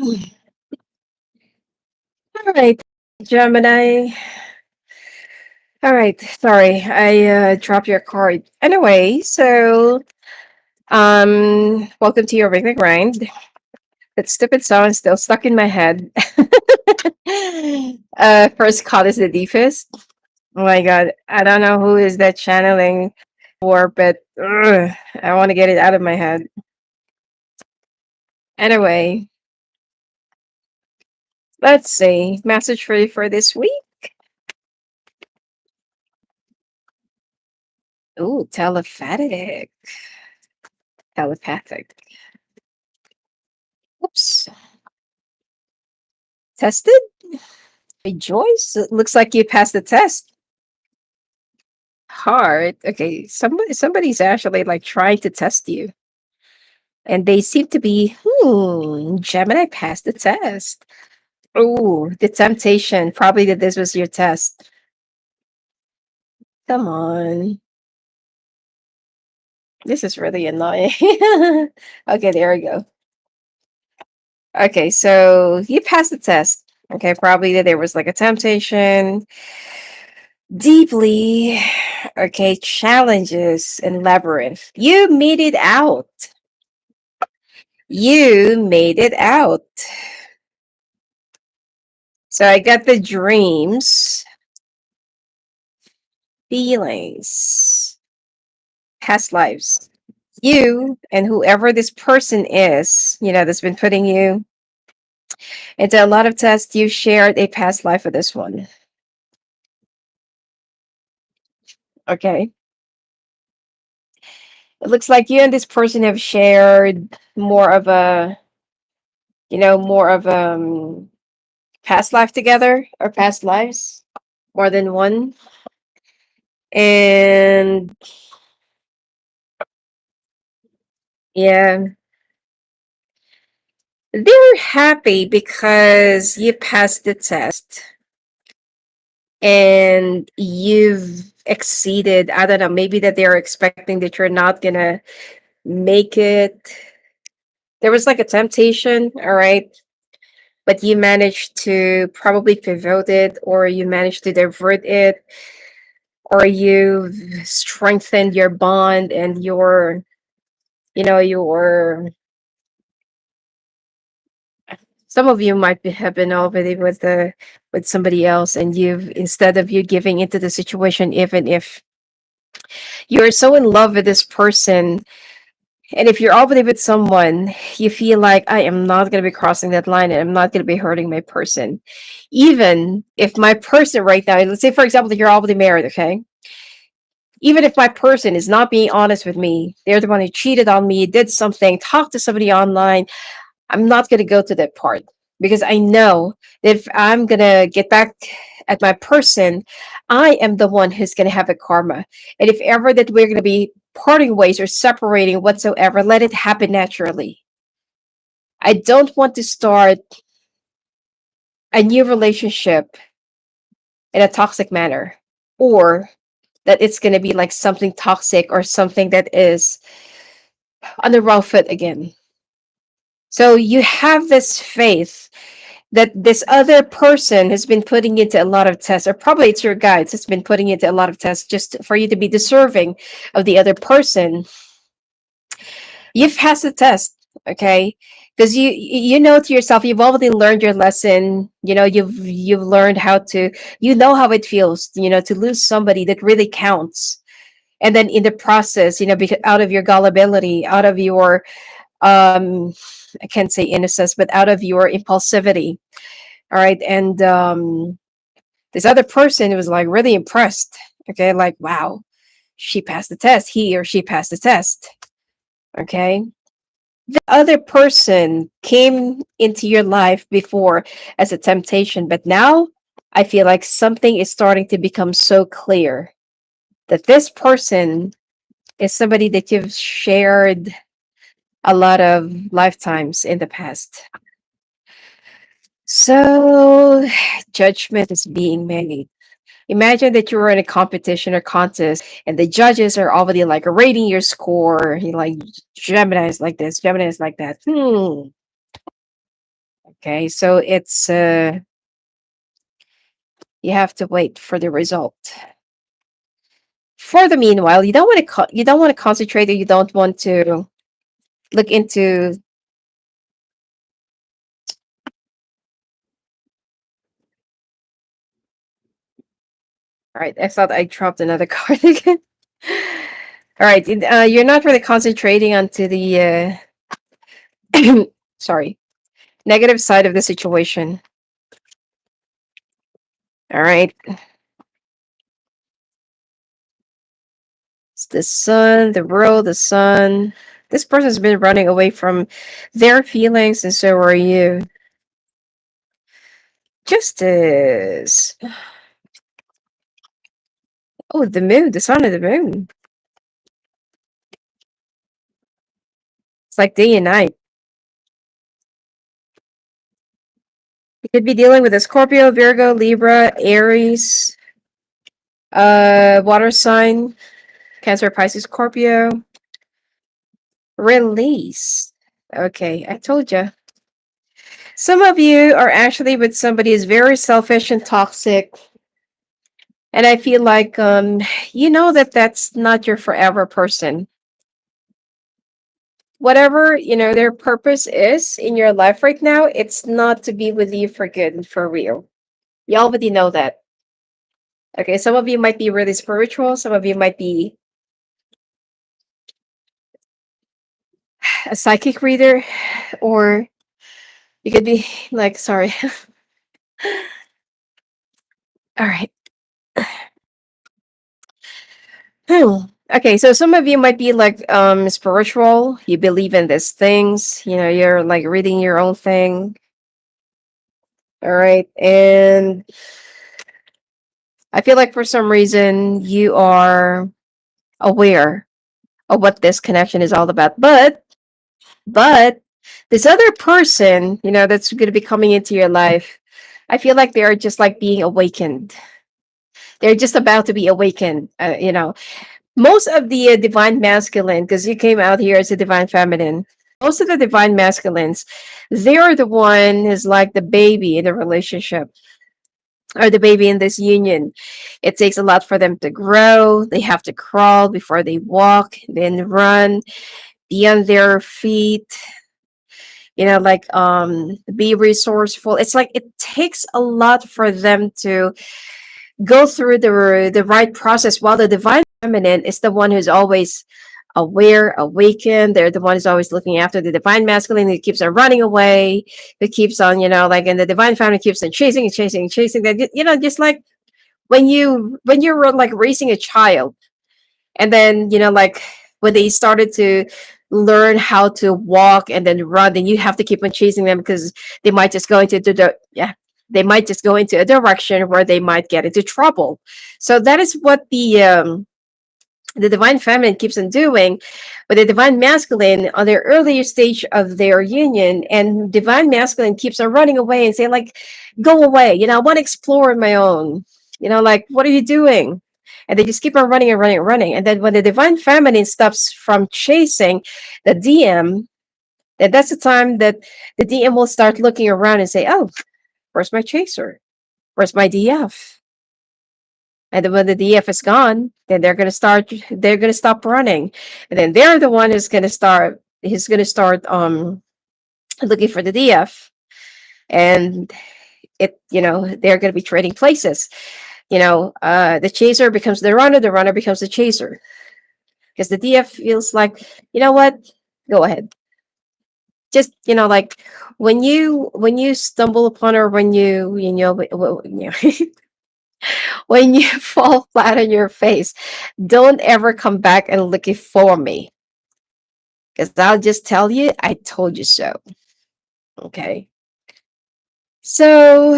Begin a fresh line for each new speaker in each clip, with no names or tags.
All right, Gemini. All right, sorry, I dropped your card. Anyway, so welcome to your weekly grind. That stupid song is still stuck in my head. First call is the deepest. Oh my god, I don't know who is that channeling for, but I want to get it out of my head. Anyway, let's see. Message for you for this week. Ooh, telepathic. Telepathic. Oops. Tested? Rejoice. It looks like you passed the test. Hard. Okay, somebody's actually like trying to test you. And they seem to be, Gemini passed the test. Oh, the temptation. Probably that this was your test. Come on. This is really annoying. Okay, there we go. Okay, so you passed the test. Okay, probably that there was like a temptation, deeply, okay, challenges and labyrinth. You made it out. You made it out. So I got the dreams, feelings, past lives. You and whoever this person is, that's been putting you into a lot of tests, you shared a past life with this one. Okay. It looks like you and this person have shared more of a, more of past life together or past lives, more than one. And yeah, they're happy because you passed the test and you've exceeded. I don't know, maybe that they're expecting that you're not gonna make it. There was like a temptation, all right, but you managed to probably pivot it, or you managed to divert it, or you've strengthened your bond and your some of you might have been already with somebody else, and you've, instead of you giving into the situation, even if you're so in love with this person, and if you're already with someone, you feel like I am not going to be crossing that line and I'm not going to be hurting my person. Even if my person right now, let's say for example that you're already married, okay, even if my person is not being honest with me, they're the one who cheated on me, did something, talked to somebody online, I'm not going to go to that part, because I know that if I'm going to get back at my person, I am the one who's going to have a karma. And if ever that we're going to be parting ways or separating whatsoever, let it happen naturally. I don't want to start a new relationship in a toxic manner, or that it's going to be like something toxic or something that is on the wrong foot again. So you have this faith that this other person has been putting into a lot of tests, or probably it's your guides has been putting into a lot of tests just for you to be deserving of the other person. You've passed the test, okay? Because you know to yourself, you've already learned your lesson. You've learned how to, how it feels, to lose somebody that really counts. And then in the process, because out of your gullibility, out of your I can't say innocence, but out of your impulsivity. All right. And this other person was like really impressed. Okay. Like, wow, she passed the test. He or she passed the test. Okay. The other person came into your life before as a temptation, but now I feel like something is starting to become so clear that this person is somebody that you've shared a lot of lifetimes in the past. So, judgment is being made. Imagine that you were in a competition or contest, and the judges are already like rating your score. You like Gemini is like this, Gemini is like that. Okay, so it's you have to wait for the result. For the meanwhile, you don't want to you don't want to concentrate, or you don't want to look into. All right, I thought I dropped another card again. All right, you're not really concentrating onto the sorry, negative side of the situation. All right, it's the sun, the world, the sun. This person's been running away from their feelings, and so are you. Justice. Oh, the moon, the sun and the moon. It's like day and night. You could be dealing with a Scorpio, Virgo, Libra, Aries, water sign, Cancer, Pisces, Scorpio. Release. Okay, I told you. Some of you are actually with somebody who's very selfish and toxic, and I feel like you know that that's not your forever person. Whatever, you know, their purpose is in your life right now, it's not to be with you for good and for real. You already know that. Okay, some of you might be really spiritual, some of you might be a psychic reader, or you could be like, sorry. All right. Okay, so some of you might be like spiritual. You believe in these things. You know, you're like reading your own thing. All right. And I feel like for some reason you are aware of what this connection is all about. But this other person, you know, that's going to be coming into your life, I feel like they are just like being awakened. They're just about to be awakened. You know, most of the divine masculine, because you came out here as a divine feminine, most of the divine masculines, they're the one who's like the baby in the relationship, or the baby in this union. It takes a lot for them to grow. They have to crawl before they walk, then run, be on their feet, you know, like be resourceful. It's like it takes a lot for them to go through the right process, while the divine feminine is the one who's always aware, awakened. They're the one who's always looking after the divine masculine, who keeps on running away, who keeps on, you know, like, and the divine feminine keeps on chasing and chasing and chasing. That, you know, just like when you were like raising a child, and then, you know, like when they started to learn how to walk and then run, then you have to keep on chasing them, because they might just go into yeah, they might just go into a direction where they might get into trouble. So that is what the divine feminine keeps on doing. But the divine masculine, on their earlier stage of their union, and divine masculine keeps on running away and saying like, go away, you know, I want to explore on my own, you know, like, what are you doing? And they just keep on running and running and running. And then when the divine feminine stops from chasing the DM, then that's the time that the DM will start looking around and say, oh, where's my chaser? Where's my DF? And then when the DF is gone, then they're gonna stop running. And then they're the one who's gonna start looking for the DF. And it, you know, they're gonna be trading places. You know, the chaser becomes the runner becomes the chaser. Because the DF feels like, you know what? Go ahead. Just, you know, like when you stumble upon, or when you know, when you fall flat on your face, don't ever come back and look it for me. Because I'll just tell you, I told you so. Okay. So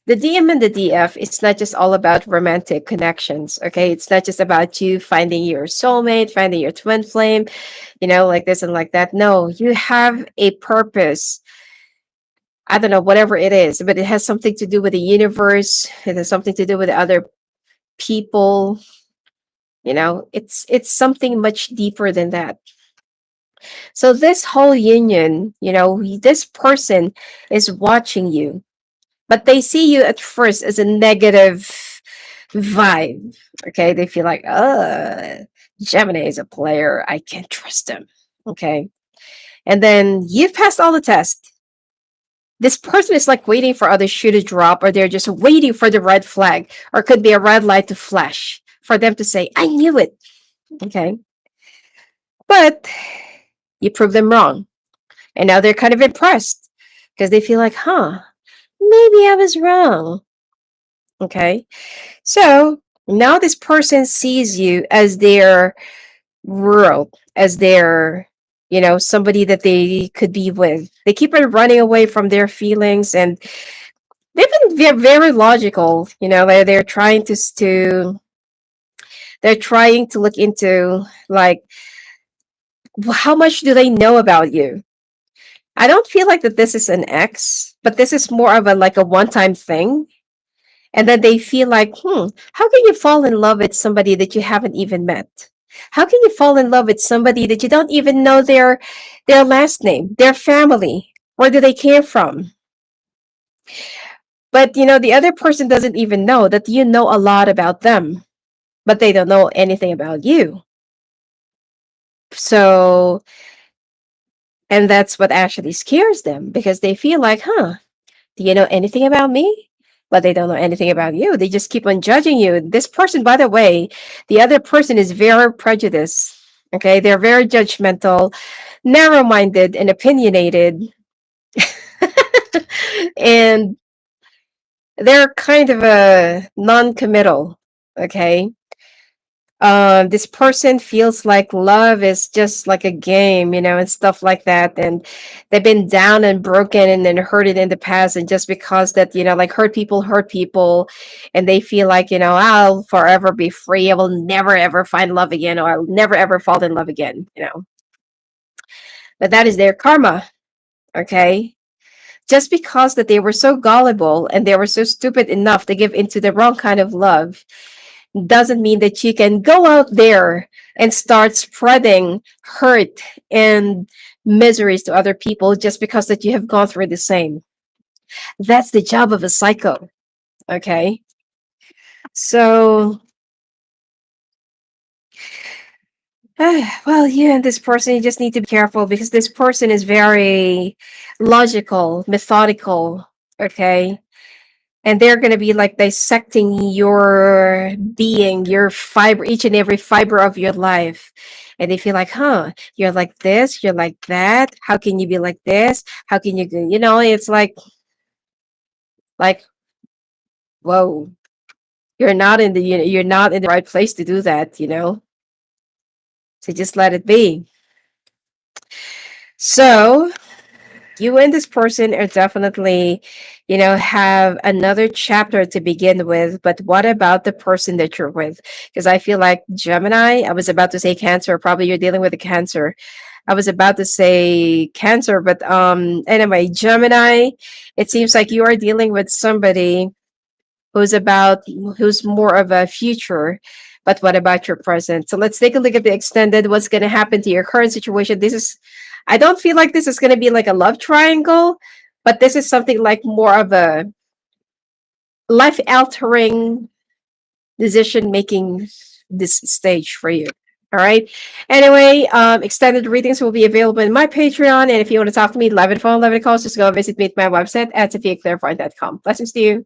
the DM and the DF, it's not just all about romantic connections. Okay. It's not just about you finding your soulmate, finding your twin flame, you know, like this and like that. No, you have a purpose. I don't know, whatever it is, but it has something to do with the universe. It has something to do with other people. You know, it's something much deeper than that. So this whole union, this person is watching you, but they see you at first as a negative vibe. Okay, they feel like, Gemini is a player. I can't trust him. Okay, and then you've passed all the tests. This person is like waiting for other shoe to drop, or they're just waiting for the red flag, or could be a red light to flash for them to say, I knew it. Okay. But you prove them wrong. And now they're kind of impressed because they feel like, maybe I was wrong. Okay. So now this person sees you as their world, as their, somebody that they could be with. They keep on running away from their feelings, and they've been very logical. They're trying they're trying to look into, like, how much do they know about you? I don't feel like that this is an ex, but this is more of a like a one-time thing. And then they feel like, how can you fall in love with somebody that you haven't even met? How can you fall in love with somebody that you don't even know their last name, their family, where do they came from? But the other person doesn't even know that you know a lot about them, but they don't know anything about you. So, and that's what actually scares them, because they feel like, do you know anything about me? But they don't know anything about you. They just keep on judging you. This person, by the way, the other person is very prejudiced. Okay. They're very judgmental, narrow minded, and opinionated. And they're kind of a non committal. Okay. This person feels like love is just like a game, and stuff like that. And they've been down and broken and then hurted in the past. And just because that, like hurt people, and they feel like, I'll forever be free. I will never ever find love again, or I'll never ever fall in love again. But that is their karma. Okay. Just because that they were so gullible and they were so stupid enough to give into the wrong kind of love doesn't mean that you can go out there and start spreading hurt and miseries to other people just because that you have gone through the same. That's the job of a psycho. Okay. So, well, you and this person, you just need to be careful, because this person is very logical, methodical. Okay. And they're going to be like dissecting your being, your fiber, each and every fiber of your life. And they feel like, you're like this, you're like that. How can you be like this? How can you go? It's like, whoa, you're not in the right place to do that. So just let it be. So you and this person are definitely, have another chapter to begin with. But what about the person that you're with? Because I feel like Gemini, I was about to say Cancer, probably you're dealing with a Cancer. I was about to say Cancer, but anyway, Gemini, it seems like you are dealing with somebody who's more of a future. But what about your present? So let's take a look at the extended, what's going to happen to your current situation. I don't feel like this is going to be like a love triangle, but this is something like more of a life altering decision making this stage for you. All right. Anyway, extended readings will be available in my Patreon. And if you want to talk to me, live and phone, live and calls, just go visit me at my website at sophiaclairvoyant.com. Blessings to you.